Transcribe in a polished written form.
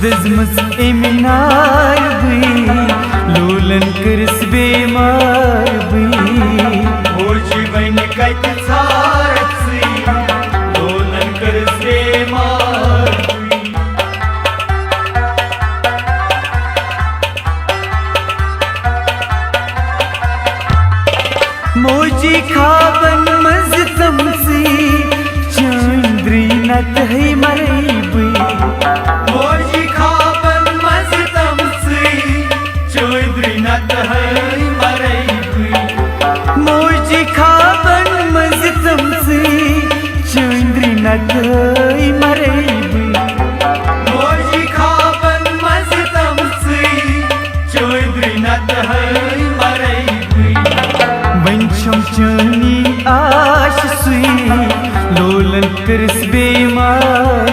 दजमस एमिनार B लोलन करस बेमार B मोजी बन कत सारसी लोलन करस बेमार बी मोजी खाबन मज तमसी चंद्री नत है मरई बी मोजी खाबन मज तमसी चौधरी नत है मरई बी मोजी खाबन मज तमसी चंद्री नत है मरई बी मोजी खाबन मज तमसी चौधरी नत है मरई बी वंशम चनी आश सुई लोलन करस बेमार